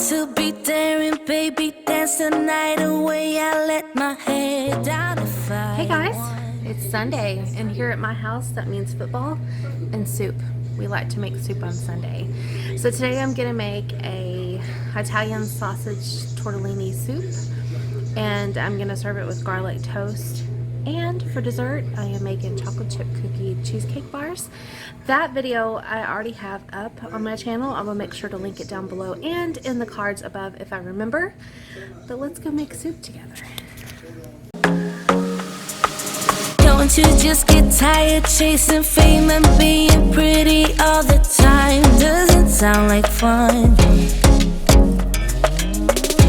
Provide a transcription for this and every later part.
to be daring, baby, dance the night away. I let my head down to fight. Hey guys, it's Sunday, and here at my house that means football and soup. We like to make soup on Sunday. So today I'm gonna make a Italian sausage tortellini soup, and I'm gonna serve it with garlic toast. And for dessert, I am making chocolate chip cookie cheesecake bars. That video I already have up on my channel. I will make sure to link it down below and in the cards above if I remember. But let's go make soup together. Don't you just get tired chasing fame and being pretty all the time? Doesn't sound like fun.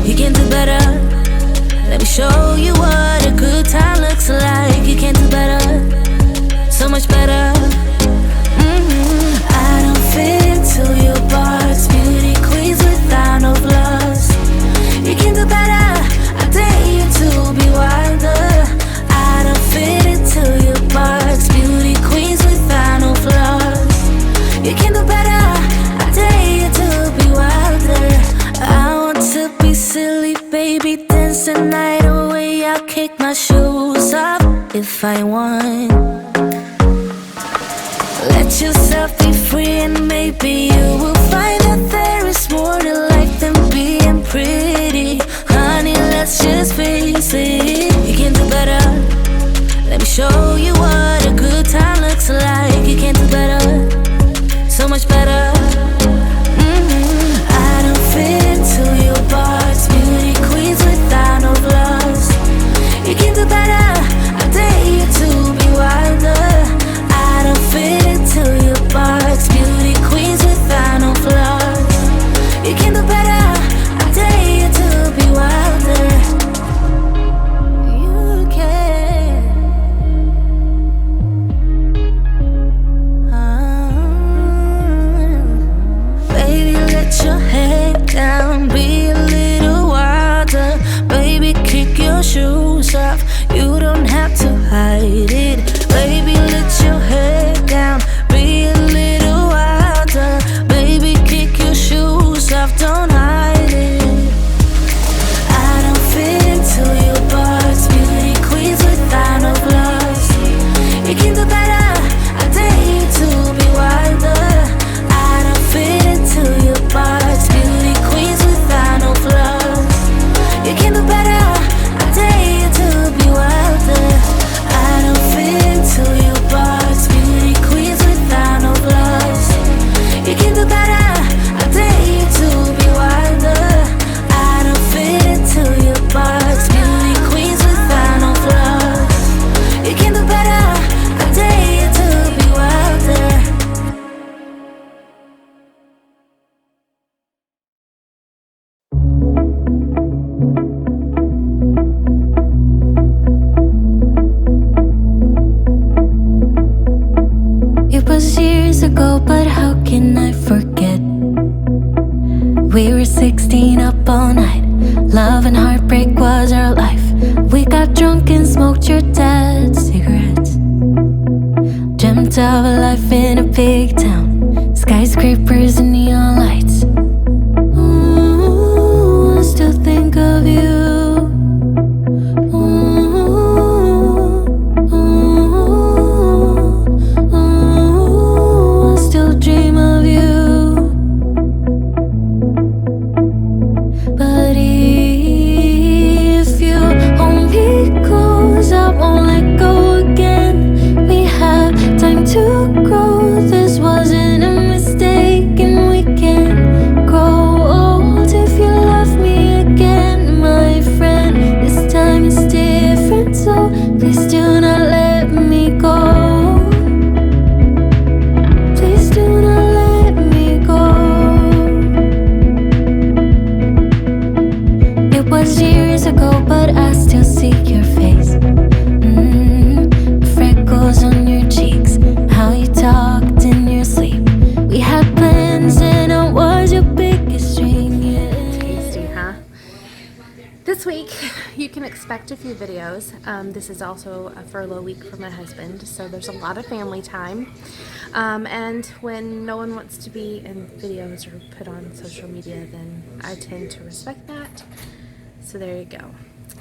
You can do better. Let me show you what a good time looks like. You can do better, so much better. I don't fit into your box. Beauty queens without no flaws. You can do better. I dare you to be wilder. I don't fit into your box. Beauty queens without no flaws. You can do better. I dare you to be wilder. I want to be silly, baby, dance the night away. I'll kick my shoes off if I want. Let yourself be free and maybe you will find that there is more to life than being pretty. Honey, let's just face it. You can do better. Let me show you what a good time looks like. You can do better, so much better. I don't fit into your box. Beauty queens without no flaws. You can do better. I dare you to be wilder. I don't fit into your box. Beauty queens without no flaws. You can do better. I dare you to be wilder. You can. Baby, let your head down. Be a little wilder. Baby, kick your shoes off. You don't have to hide it. Baby, let your head down. Be a little wilder. Baby, kick your shoes off. Don't hide it. I don't fit into your box. Beauty queens without no flaws. You can do better. I dare you to be wilder. I don't fit into your box. Beauty queens without no flaws. You can do better. I dare you to be wilder. I don't fit into your box. Beauty queens without no flaws. You can do better. I dare you to be wilder. I don't fit into your box. Beauty queens without no flaws. You can do better. I dare you to be wilder. It was years ago, but how can I forget? We were 16 up all night. Love and heartbreak was our life. We got drunk and smoked your dad's cigarettes. Dreamt of a life in a big town. Skyscrapers and neon lights. Ooh, I still think of you. My can expect a few videos. This is also a furlough week for my husband, so there's a lot of family time. And when no one wants to be in videos or put on social media, then I tend to respect that. So there you go.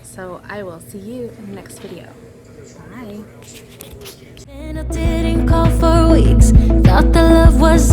So I will see you in the next video. Bye. And I didn't call for weeks. Thought the love was